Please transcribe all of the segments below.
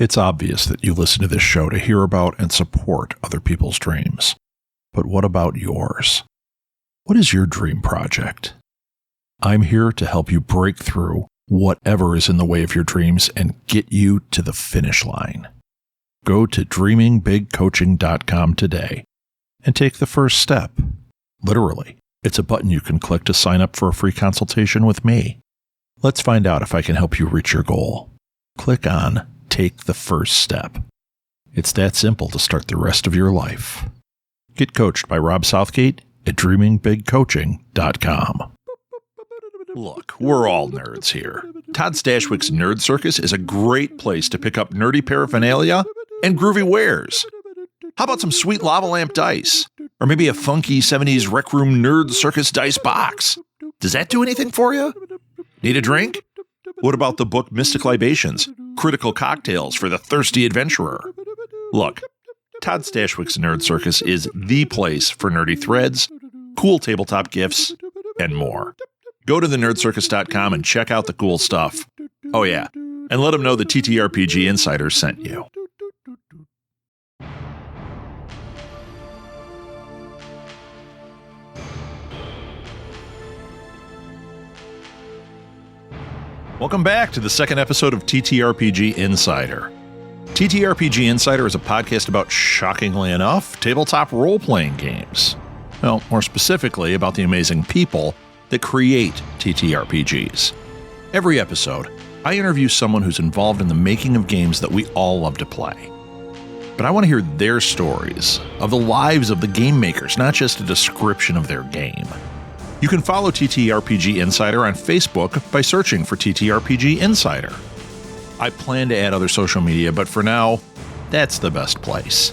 It's obvious that you listen to this show to hear about and support other people's dreams. But what about yours? What is your dream project? I'm here to help you break through whatever is in the way of your dreams and get you to the finish line. Go to dreamingbigcoaching.com today and take the first step. Literally, it's a button you can click to sign up for a free consultation with me. Let's find out if I can help you reach your goal. Click on Take the First Step. It's that simple to start the rest of your life. Get coached by Rob Southgate at dreamingbigcoaching.com. Look, we're all nerds here. Todd Stashwick's Nerd Circus is a great place to pick up nerdy paraphernalia and groovy wares. How about some sweet lava lamp dice? Or maybe a funky 70s Rec Room Nerd Circus dice box? Does that do anything for you? Need a drink? What about the book Mystic Libations? Critical cocktails for the thirsty adventurer. Look, Todd Stashwick's Nerd Circus is the place for nerdy threads, cool tabletop gifts, and more. Go to thenerdcircus.com and check out the cool stuff. Oh yeah, and let them know the TTRPG Insider sent you. Welcome back to the second episode of TTRPG Insider. TTRPG Insider is a podcast about, shockingly enough, tabletop role-playing games. Well, more specifically, about the amazing people that create TTRPGs. Every episode, I interview someone who's involved in the making of games that we all love to play. But I want to hear their stories of the lives of the game makers, not just a description of their game. You can follow TTRPG Insider on Facebook by searching for TTRPG Insider. I plan to add other social media, but for now, that's the best place.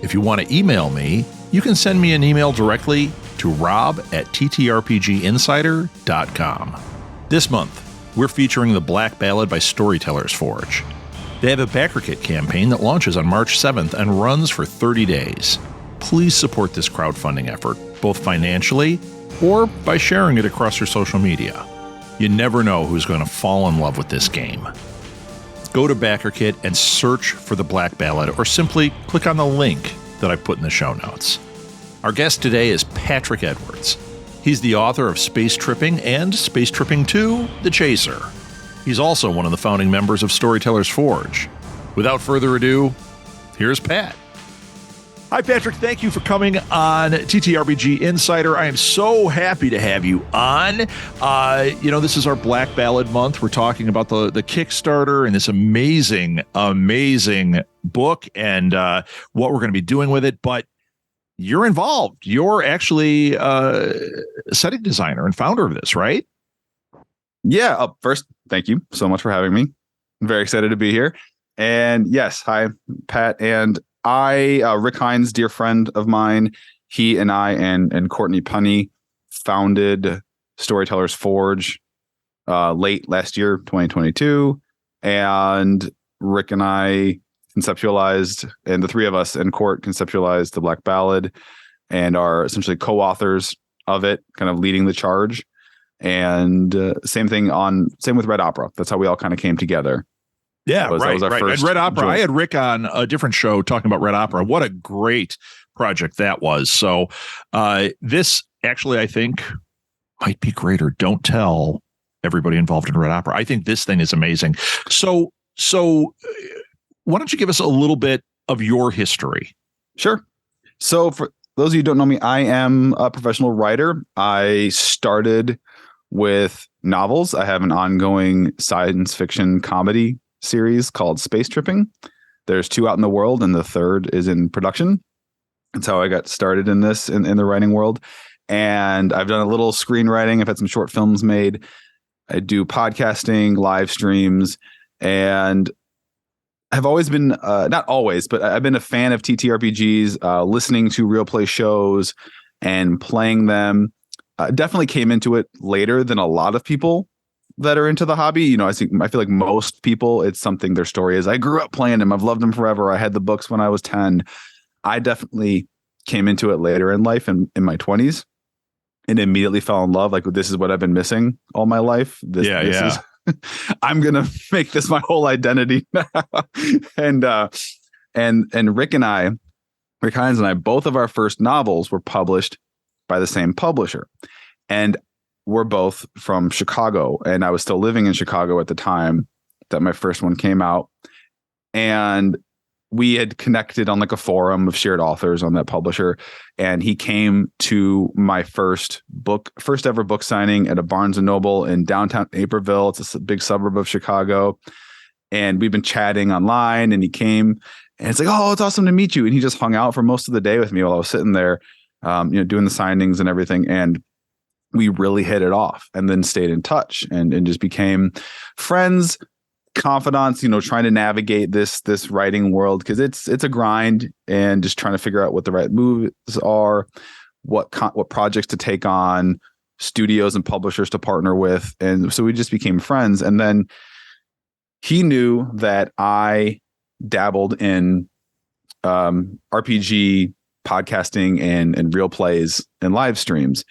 If you want to email me, you can send me an email directly to rob@ttrpginsider.com. This month, we're featuring the Black Ballad by Storytellers Forge. They have a backer kit campaign that launches on March 7th and runs for 30 days. Please support this crowdfunding effort, both financially or by sharing it across your social media. You never know who's going to fall in love with this game. Go to BackerKit and search for the Black Ballad, or simply click on the link that I put in the show notes. Our guest today is Patrick Edwards. He's the author of Space Tripping and Space Tripping 2: The Chaser. He's also one of the founding members of Storytellers Forge. Without further ado, here's Pat. Hi, Patrick. Thank you for coming on TTRPG Insider. I am so happy to have you on. This is our Black Ballad month. We're talking about the Kickstarter and this amazing book and what we're going to be doing with it. But you're involved. You're actually a setting designer and founder of this, right? Yeah. First, thank you so much for having me. I'm very excited to be here. And yes, hi, Pat. And Rick Hines, dear friend of mine, he and I and Courtney Punny founded Storytellers Forge late last year, 2022. And Rick and I conceptualized, and the three of us and Court conceptualized the Black Ballad and are essentially co-authors of it, kind of leading the charge. And same with Red Opera. That's how we all kind of came together. Yeah, that was our first and Red Opera. joint. I had Rick on a different show talking about Red Opera. What a great project that was. So this actually, I think, might be greater. Don't tell everybody involved in Red Opera. I think this thing is amazing. So why don't you give us a little bit of your history? Sure. So for those of you who don't know me, I am a professional writer. I started with novels. I have an ongoing science fiction comedy series called Space Tripping. There's 2 out in the world, and the 3rd is in production. That's how I got started in this, in the writing world. And I've done a little screenwriting. I've had some short films made. I do podcasting, live streams, and I've always been, not always, but I've been a fan of TTRPGs, listening to real play shows and playing them. Definitely came into it later than a lot of people that are into the hobby. You know, I feel like most people, it's something their story is. I grew up playing them. I've loved them forever. I had the books when I was 10. I definitely came into it later in life, in my 20s, and immediately fell in love. Like, this is what I've been missing all my life. This is I'm gonna make this my whole identity now. and Rick Hines and I, both of our first novels were published by the same publisher. And we're both from Chicago. And I was still living in Chicago at the time that my first one came out. And we had connected on like a forum of shared authors on that publisher. And he came to my first ever book signing at a Barnes and Noble in downtown Naperville. It's a big suburb of Chicago. And we've been chatting online, and he came, and it's like, oh, it's awesome to meet you. And he just hung out for most of the day with me while I was sitting there, doing the signings and everything. And we really hit it off, and then stayed in touch and just became friends, confidants, trying to navigate this writing world, because it's a grind, and just trying to figure out what the right moves are, what projects to take on, studios and publishers to partner with. And so we just became friends. And then he knew that I dabbled in RPG podcasting and real plays and live streams,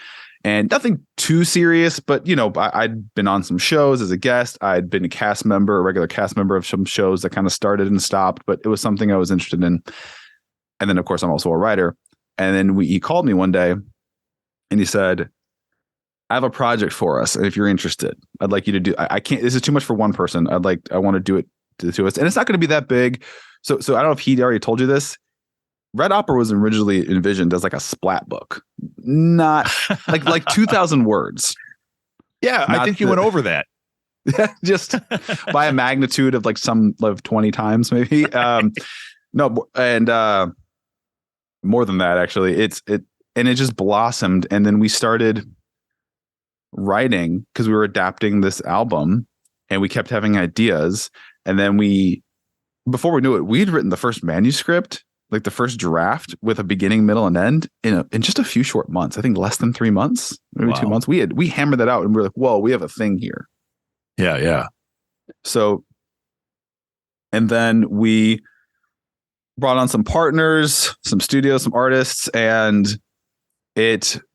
and nothing too serious, but I'd been on some shows as a guest. I'd been a regular cast member of some shows that kind of started and stopped, but it was something I was interested in. And then of course I'm also a writer. And then he called me one day, and he said, I have a project for us, and if you're interested, I'd like you to do. I can't. This is too much for one person. I want to do it to us, and it's not going to be that big. So I don't know if he already told you this. Red Opera was originally envisioned as like a splat book, not like 2,000 words. Yeah, I think you went over that. Just by a magnitude of like 20 times maybe. No, and more than that actually. It just blossomed, and then we started writing because we were adapting this album, and we kept having ideas. And then before we knew it, we'd written the first manuscript, like the first draft, with a beginning, middle, and end in just a few short months. I think less than 3 months, maybe 2 months. We hammered that out, and we were like, whoa, we have a thing here. Yeah. So, and then we brought on some partners, some studios, some artists, and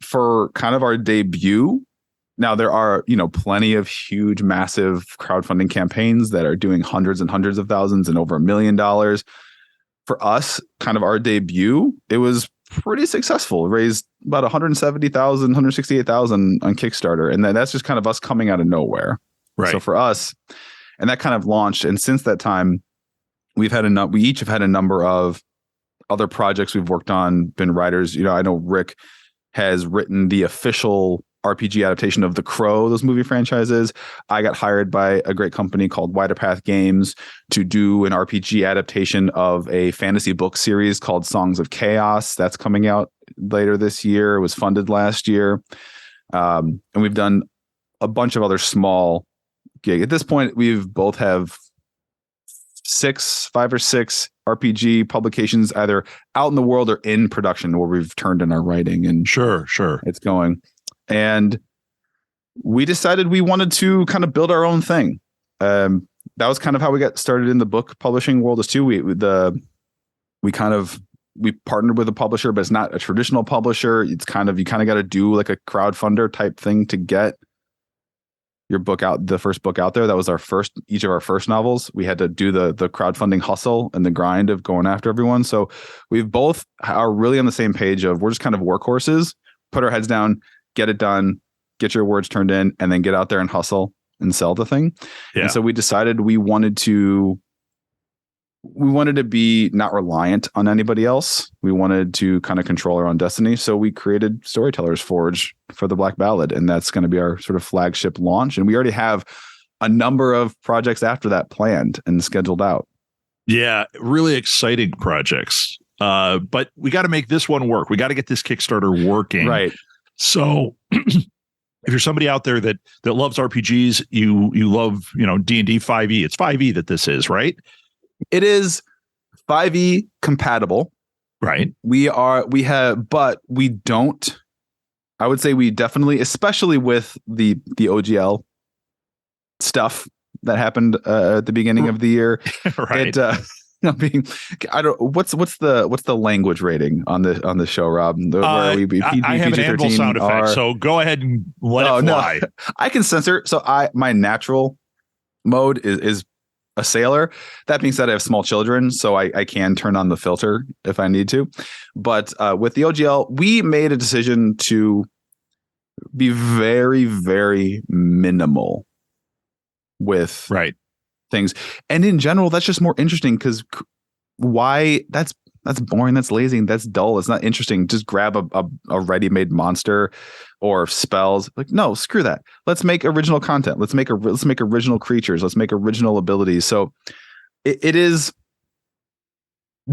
for kind of our debut. Now there are, plenty of huge, massive crowdfunding campaigns that are doing hundreds and hundreds of thousands and over $1 million. For us, kind of our debut, it was pretty successful. It raised about 170,000, 168,000 on Kickstarter. And then that's just kind of us coming out of nowhere. Right. So for us, and that kind of launched. And since that time, we each have had a number of other projects we've worked on, been writers. I know Rick has written the official RPG adaptation of The Crow, those movie franchises. I got hired by a great company called Wider Path Games to do an RPG adaptation of a fantasy book series called Songs of Chaos. That's coming out later this year. It was funded last year. And we've done a bunch of other small gigs. At this point, we've both have 5 or 6 RPG publications either out in the world or in production where we've turned in our writing. And sure, it's going. And we decided we wanted to kind of build our own thing. That was kind of how we got started in the book publishing world, as too. We partnered with a publisher, but it's not a traditional publisher. It's you kind of got to do like a crowdfunder type thing to get your book out, the first book out there. That was each of our first novels. We had to do the crowdfunding hustle and the grind of going after everyone. So we've both are really on the same page of, we're just kind of workhorses, put our heads down, get it done, get your words turned in, and then get out there and hustle and sell the thing. Yeah. And so we decided we wanted to be not reliant on anybody else. We wanted to kind of control our own destiny. So we created Storytellers Forge for the Black Ballad, and that's going to be our sort of flagship launch. And we already have a number of projects after that planned and scheduled out. Yeah, really exciting projects. But we got to make this one work. We got to get this Kickstarter working. Right. So if you're somebody out there that loves RPGs, you love, D&D 5e, it's 5e that this is, right? It is 5e compatible. Right. But we don't, I would say we definitely, especially with the OGL stuff that happened at the beginning of the year. Right. What's the language rating on the show, Rob? I have an anvil sound effect, so go ahead and let it fly. No, I can censor. So my natural mode is a sailor. That being said, I have small children, so I can turn on the filter if I need to. But with the OGL, we made a decision to be very, very minimal with Right. things. And in general, that's just more interesting because why? That's boring. That's lazy. That's dull. It's not interesting. Just grab a ready-made monster or spells. Like, no, screw that. Let's make original content. Let's make original creatures. Let's make original abilities. So it is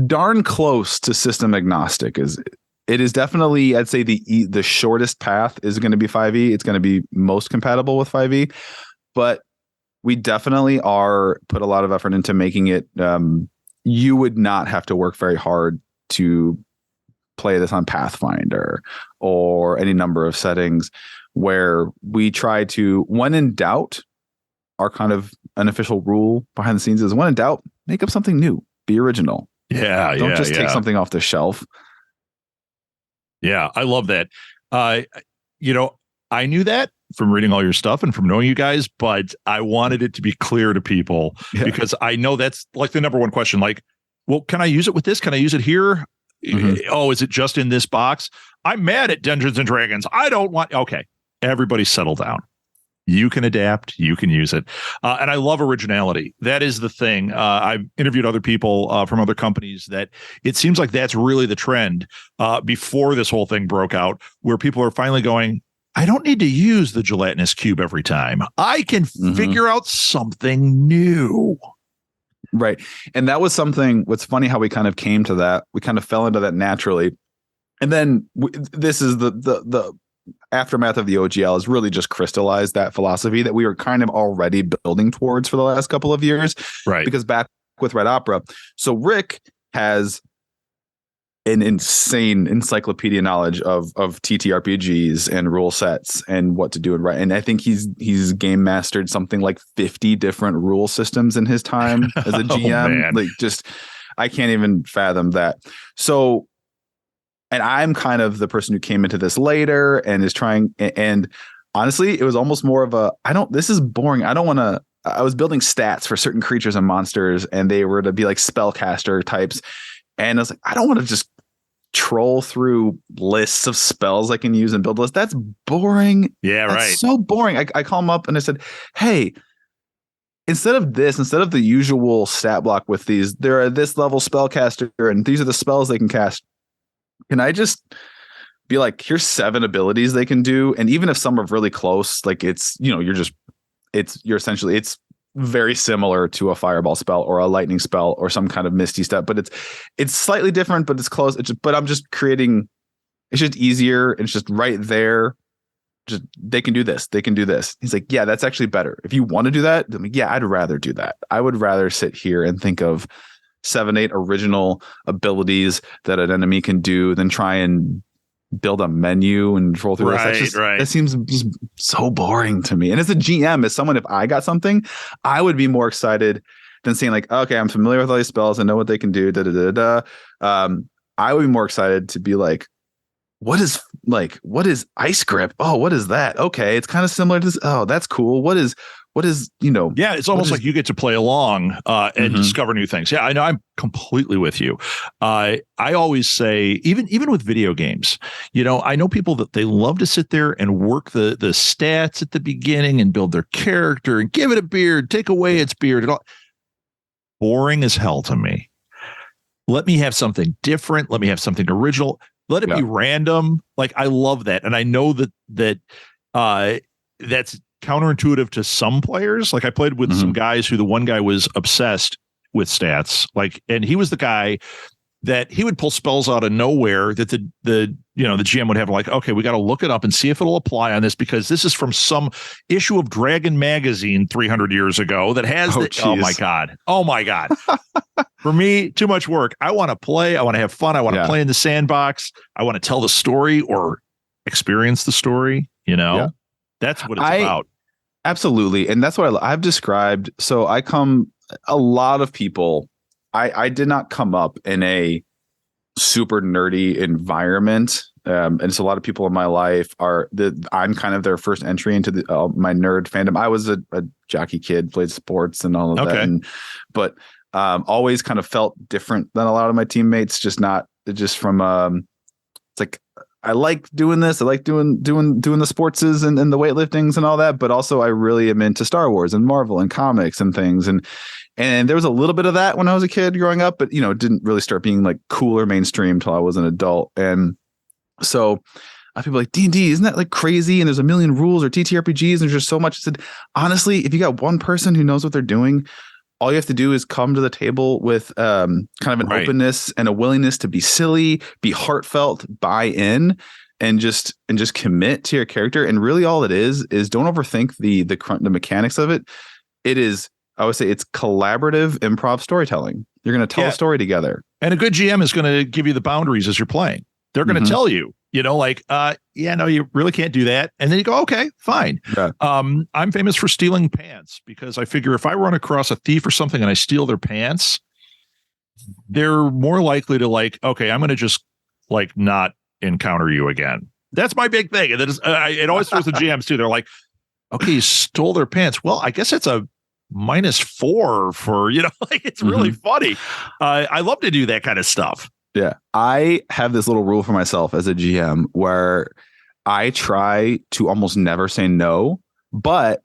darn close to system agnostic. It is definitely, I'd say the shortest path is going to be 5e. It's going to be most compatible with 5e, but we definitely are put a lot of effort into making it. You would not have to work very hard to play this on Pathfinder or any number of settings where we try to, when in doubt, our kind of unofficial rule behind the scenes is when in doubt, make up something new, be original. Don't just take something off the shelf. Yeah, I love that. I knew that from reading all your stuff and from knowing you guys, but I wanted it to be clear to people because I know that's like the number one question. Like, well, can I use it with this? Can I use it here? Mm-hmm. Oh, is it just in this box? I'm mad at Dungeons and Dragons. I don't want. Okay, everybody settle down. You can adapt. You can use it. And I love originality. That is the thing. I've interviewed other people from other companies that it seems like that's really the trend before this whole thing broke out, where people are finally going, I don't need to use the gelatinous cube every time. I can figure out something new. Right. And that was something, what's funny how we kind of came to that. We kind of fell into that naturally. And then this is the aftermath of the OGL is really just crystallized that philosophy that we were kind of already building towards for the last couple of years. Right. Because back with Red Opera, so Rick has an insane encyclopedia knowledge of TTRPGs and rule sets and what to do and right. And I think he's game mastered something like 50 different rule systems in his time as a GM. Like, just, I can't even fathom that. So, and I'm kind of the person who came into this later and is trying. And honestly, it was almost more of this is boring. I was building stats for certain creatures and monsters, and they were to be like spellcaster types. And I was like, I don't want to just troll through lists of spells I can use and build lists. That's boring. Yeah, That's right. so boring. I call them up and I said, hey, instead of the usual stat block with these, there are this level spellcaster and these are the spells they can cast. Can I just be like, here's 7 abilities they can do? And even if some are really close, like it's very similar to a fireball spell or a lightning spell or some kind of misty step, but it's slightly different, but it's close. But I'm just creating, it's just easier. It's just right there. Just, they can do this. They can do this. He's like, yeah, that's actually better. If you want to do that, I'm like, yeah, I'd rather do that. I would rather sit here and think of 7-8 original abilities that an enemy can do than try and build a menu and troll through this. That seems just so boring to me. And as a GM, as someone, if I got something, I would be more excited than saying like, okay, I'm familiar with all these spells. I know what they can do. I would be more excited to be like, what is ice grip? Oh, what is that? Okay. It's kind of similar to this. Oh, that's cool. What is, yeah, it's almost like you get to play along and discover new things. Yeah, I know. I'm completely with you. I always say, even with video games, I know people that they love to sit there and work the stats at the beginning and build their character and give it a beard, take away its beard. And all. Boring as hell to me. Let me have something different. Let me have something original. Let it be random. Like, I love that. And I know that that's counterintuitive to some players. Like, I played with some guys who the one guy was obsessed with stats, like, and he was the guy that he would pull spells out of nowhere that the GM would have like, okay, we got to look it up and see if it'll apply on this, because this is from some issue of Dragon magazine 300 years ago that has oh my God. For me, too much work. I want to play. I want to have fun. I want to play in the sandbox. I want to tell the story or experience the story. That's what it's about. Absolutely. And that's what I've described. So a lot of people, I did not come up in a super nerdy environment. And so a lot of people in my life I'm kind of their first entry into my nerd fandom. I was a jockey kid, played sports and all of that. But always kind of felt different than a lot of my teammates, just from it's like, I like doing this. I like doing the sportses and the weightliftings and all that. But also I really am into Star Wars and Marvel and comics and things. And there was a little bit of that when I was a kid growing up, but it didn't really start being like cool or mainstream till I was an adult. And so people are like, D&D, isn't that like crazy? And there's a million rules, or TTRPGs, and there's just so much. I said, honestly, if you got one person who knows what they're doing, all you have to do is come to the table with kind of an openness and a willingness to be silly, be heartfelt, buy in, and just commit to your character. And really all it is don't overthink the mechanics of it. It is, I would say, it's collaborative improv storytelling. You're going to tell a story together. And a good GM is going to give you the boundaries as you're playing. They're going to tell you, like, no, you really can't do that. And then you go, okay, fine. Yeah. I'm famous for stealing pants, because I figure if I run across a thief or something and I steal their pants, they're more likely to like, okay, I'm going to just like not encounter you again. That's my big thing. And then it always throws the GMs too. They're like, okay, you stole their pants. Well, I guess it's a -4 for, like, it's really funny. I love to do that kind of stuff. Yeah. I have this little rule for myself as a GM where I try to almost never say no, but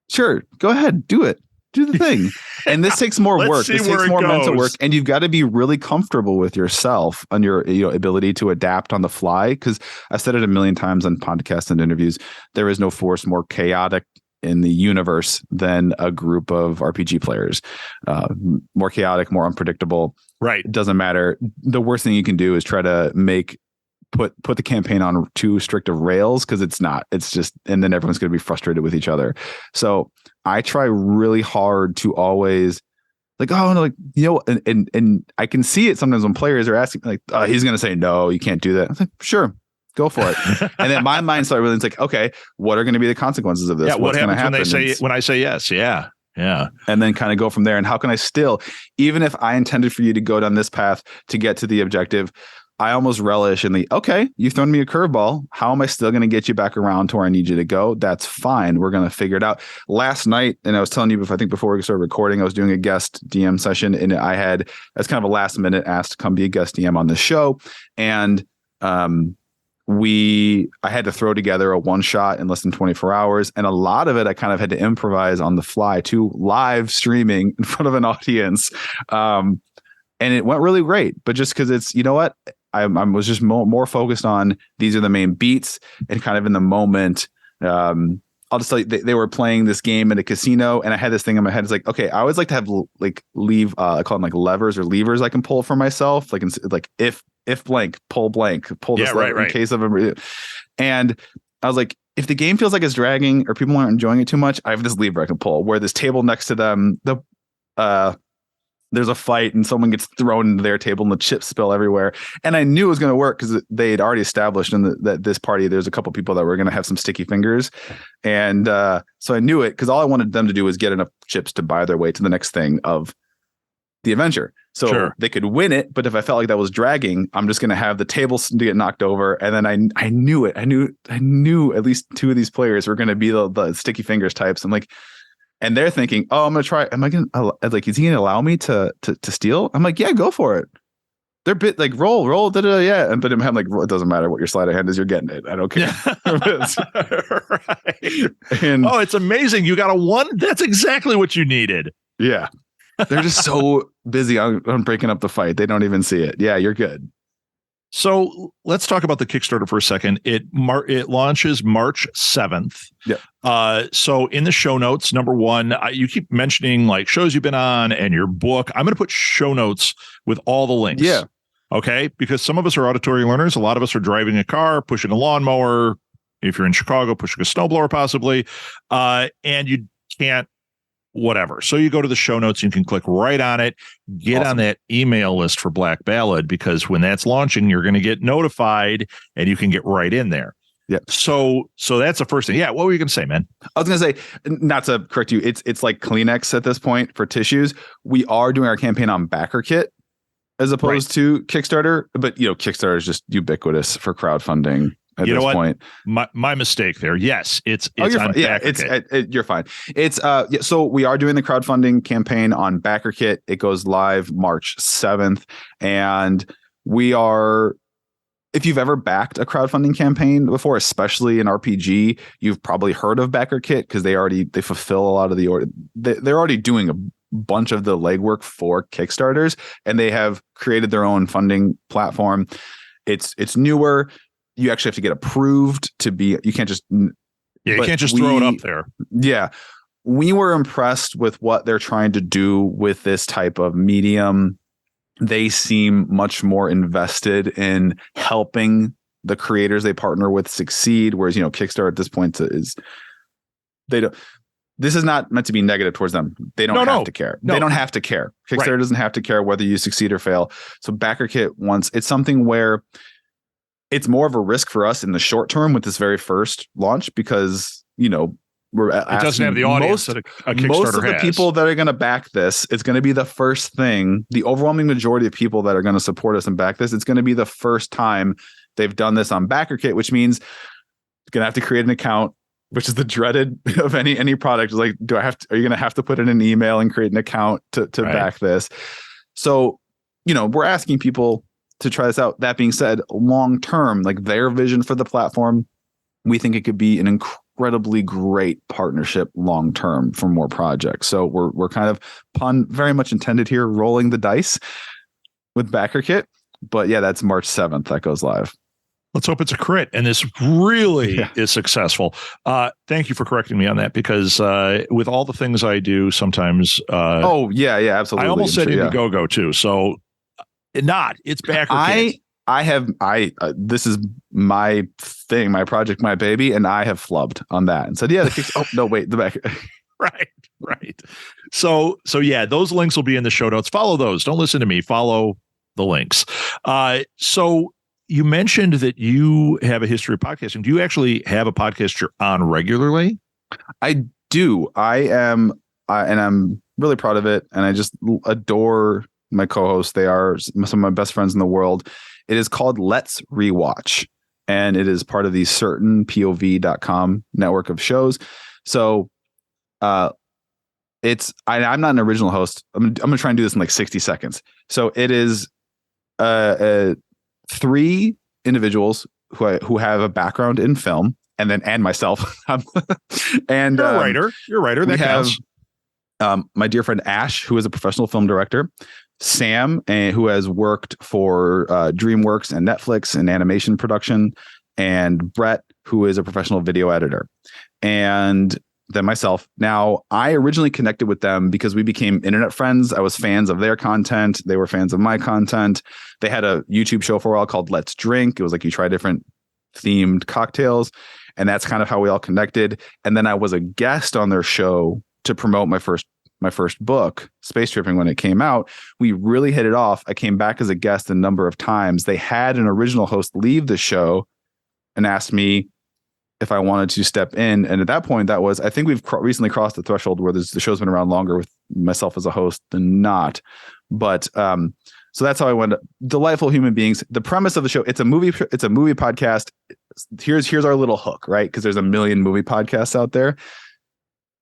sure, go ahead, do it. Do the thing. And this takes more work. This takes more mental work. And you've got to be really comfortable with yourself on your ability to adapt on the fly. Because I've said it a million times on podcasts and interviews. There is no force more chaotic in the universe than a group of RPG players. More chaotic, more unpredictable. Right. It doesn't matter. The worst thing you can do is try to put the campaign on too strict of rails, because it's not. It's just, and then everyone's going to be frustrated with each other. So I try really hard to always like, oh no, like, and I can see it sometimes when players are asking, like, he's going to say no, you can't do that. I'm like, sure, go for it. And then my mind started really, it's like, okay, what are going to be the consequences of this? Yeah, what happens when I say yes? Yeah. Yeah. And then kind of go from there. And how can I still, even if I intended for you to go down this path to get to the objective, I almost relish in the, okay, you've thrown me a curveball. How am I still going to get you back around to where I need you to go? That's fine. We're going to figure it out. Last night, and I was telling you, before we started recording, I was doing a guest DM session, and I had, as kind of a last minute, asked to come be a guest DM on this show. And I had to throw together a one shot in less than 24 hours. And a lot of it, I kind of had to improvise on the fly to live streaming in front of an audience. And it went really great, but just because it's, you know what, I was just more focused on, these are the main beats, and kind of in the moment. I'll just tell you, they were playing this game at a casino, and I had this thing in my head. It's like, okay, I always like to have I call them like levers or levers I can pull for myself. Like if blank, pull this lever in case of a. And I was like, if the game feels like it's dragging or people aren't enjoying it too much, I have this lever I can pull. Where this table next to them, there's a fight and someone gets thrown into their table and the chips spill everywhere. And I knew it was going to work because they had already established that this party, there's a couple people that were going to have some sticky fingers. And so I knew it, because all I wanted them to do was get enough chips to buy their way to the next thing of the adventure. So they could win it. But if I felt like that was dragging, I'm just going to have the tables to get knocked over. And then I knew it. I knew at least two of these players were going to be the sticky fingers types. I'm like, and they're thinking, oh, I'm going to try. Am I going to, like, is he going to allow me to steal? I'm like, yeah, go for it. They're like, roll, yeah. But I'm like, it doesn't matter what your sleight of hand is, you're getting it. I don't care. Right. And, it's amazing. You got a 1. That's exactly what you needed. Yeah. They're just so busy on breaking up the fight. They don't even see it. Yeah, you're good. So let's talk about the Kickstarter for a second. It launches March 7th. Yeah. So in the show notes, number 1, you keep mentioning like shows you've been on and your book. I'm going to put show notes with all the links. Yeah. Okay. Because some of us are auditory learners. A lot of us are driving a car, pushing a lawnmower. If you're in Chicago, pushing a snowblower possibly. And you can't. Whatever. So you go to the show notes, you can click right on it, get on that email list for Black Ballad, because when that's launching, you're going to get notified and you can get right in there. Yeah. So that's the first thing. Yeah. What were you going to say, man? I was going to say, not to correct you, it's like Kleenex at this point for tissues. We are doing our campaign on BackerKit. as opposed to Kickstarter. But Kickstarter is just ubiquitous for crowdfunding at this point. My mistake there. Yes, it's you're on fine. Yeah, you're fine. It's so we are doing the crowdfunding campaign on BackerKit. It goes live March 7th, and we are. If you've ever backed a crowdfunding campaign before, especially an RPG, you've probably heard of BackerKit because they fulfill a lot of the order. They're already doing a bunch of the legwork for Kickstarters, and they have created their own funding platform. It's newer. You actually have to get approved to be. You can't just. Yeah, you can't just throw it up there. Yeah, we were impressed with what they're trying to do with this type of medium. They seem much more invested in helping the creators they partner with succeed. Whereas, Kickstarter at this point this is not meant to be negative towards them. They don't have to care. No. They don't have to care. Kickstarter doesn't have to care whether you succeed or fail. So BackerKit it's something where it's more of a risk for us in the short term with this very first launch because, it doesn't have the audience that a Kickstarter most of the people that are going to back this, it's going to be the first thing. The overwhelming majority of people that are going to support us and back this, it's going to be the first time they've done this on BackerKit, which means you're going to have to create an account, which is the dreaded of any product. It's like, are you going to have to put in an email and create an account to back this? So, we're asking people to try this out. That being said, long term, like their vision for the platform, we think it could be an incredibly great partnership long term for more projects. So we're kind of pun very much intended here, rolling the dice with BackerKit. But yeah, that's March 7th that goes live. Let's hope it's a crit and this really is successful. Thank you for correcting me on that because with all the things I do, sometimes. Absolutely. I almost said Indiegogo too. So it's BackerKit. This is my thing, my project, my baby, and I have flubbed on that and said, the back. Right. So yeah, those links will be in the show notes. Follow those. Don't listen to me. Follow the links. So you mentioned that you have a history of podcasting. Do you actually have a podcast you're on regularly? I do. I am, and I'm really proud of it. And I just adore my co-hosts. They are some of my best friends in the world. It is called Let's Rewatch, and it is part of the certainpov.com network of shows. So I'm not an original host. I'm going to try and do this in like 60 seconds. So it is 3 individuals who have a background in film and myself. And you're a writer. That counts. My dear friend Ash, who is a professional film director, Sam, who has worked for DreamWorks and Netflix and animation production, and Brett, who is a professional video editor, and then myself. Now, I originally connected with them because we became internet friends. I was fans of their content. They were fans of my content. They had a YouTube show for a while called Let's Drink. It was like you try different themed cocktails, and that's kind of how we all connected. And then I was a guest on their show to promote my first book, Space Tripping, when it came out. We really hit it off. I came back as a guest a number of times. They had an original host leave the show and asked me if I wanted to step in. And at that point, I think we've recently crossed the threshold where the show's been around longer with myself as a host than not. But so that's how I went. Delightful human beings. The premise of the show, it's a movie podcast. Here's our little hook, right? Because there's a million movie podcasts out there.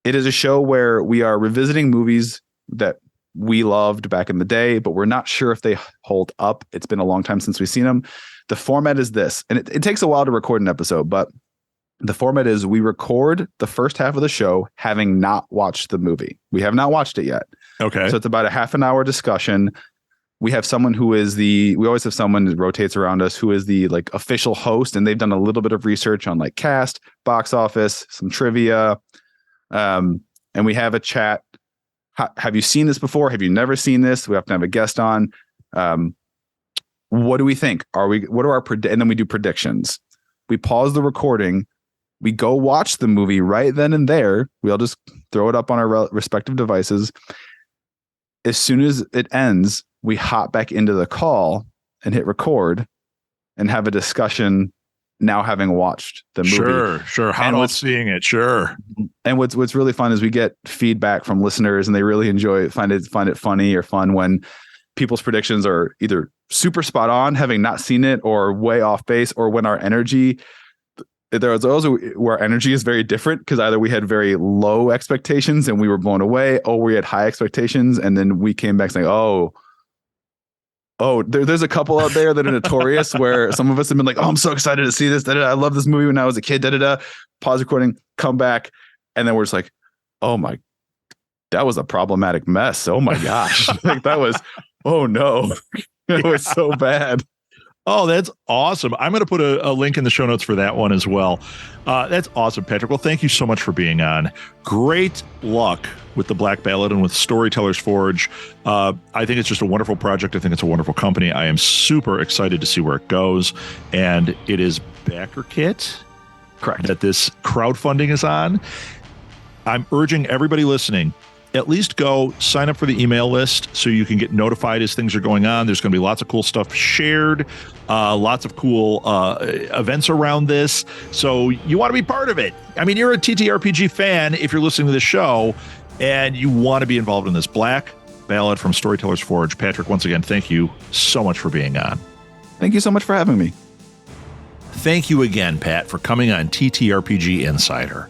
It is a show where we are revisiting movies that we loved back in the day, but we're not sure if they hold up. It's been a long time since we've seen them. The format is this, and it takes a while to record an episode, but the format is we record the first half of the show having not watched the movie. We have not watched it yet. Okay. So it's about a half an hour discussion. We have someone we always have someone that rotates around us who is the like official host, and they've done a little bit of research on like cast, box office, some trivia. And we have a chat. Have you seen this before? Have you never seen this? We have to have a guest on. What do we think? What are our and then we do predictions. We pause the recording. We go watch the movie right then and there. We all just throw it up on our respective devices. As soon as it ends, we hop back into the call and hit record and have a discussion. Now having watched the movie. Sure. How about seeing it? Sure. And what's really fun is we get feedback from listeners, and they really enjoy it, find it funny or fun when people's predictions are either super spot on, having not seen it, or way off base, or when our energy, there was those where energy is very different because either we had very low expectations and we were blown away, or we had high expectations and then we came back saying, there's a couple out there that are notorious where some of us have been like, oh, I'm so excited to see this. Da-da-da. I love this movie when I was a kid. Da-da-da. Pause recording, come back. And then we're just like, oh my, that was a problematic mess. Oh my gosh. Like that was, oh no, it was so bad. Oh, that's awesome. I'm going to put a link in the show notes for that one as well. That's awesome, Patrick. Well, thank you so much for being on. Great luck with the Black Ballad and with Storytellers Forge. I think it's just a wonderful project. I think it's a wonderful company. I am super excited to see where it goes. And it is Backer Kit. Correct. That this crowdfunding is on. I'm urging everybody listening, at least go sign up for the email list so you can get notified as things are going on. There's going to be lots of cool stuff shared, lots of cool events around this. So you want to be part of it. I mean, you're a TTRPG fan if you're listening to this show and you want to be involved in this. Black Ballad from Storytellers Forge. Patrick, once again, thank you so much for being on. Thank you so much for having me. Thank you again, Pat, for coming on TTRPG Insider.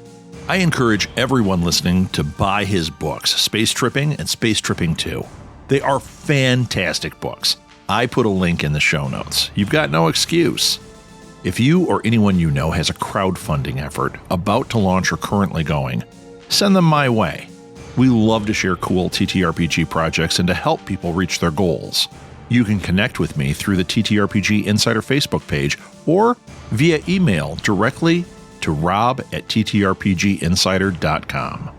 I encourage everyone listening to buy his books, Space Tripping and Space Tripping 2. They are fantastic books. I put a link in the show notes. You've got no excuse. If you or anyone you know has a crowdfunding effort about to launch or currently going, send them my way. We love to share cool TTRPG projects and to help people reach their goals. You can connect with me through the TTRPG Insider Facebook page or via email directly to rob@ttrpginsider.com.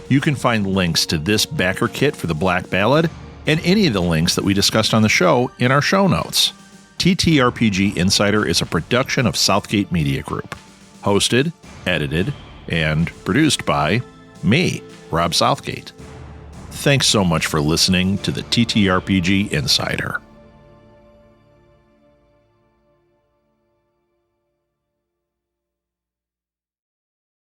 You can find links to this backer kit for the Black Ballad and any of the links that we discussed on the show in our show notes. TTRPG Insider is a production of Southgate Media Group, hosted, edited, and produced by me, Rob Southgate. Thanks so much for listening to the TTRPG Insider.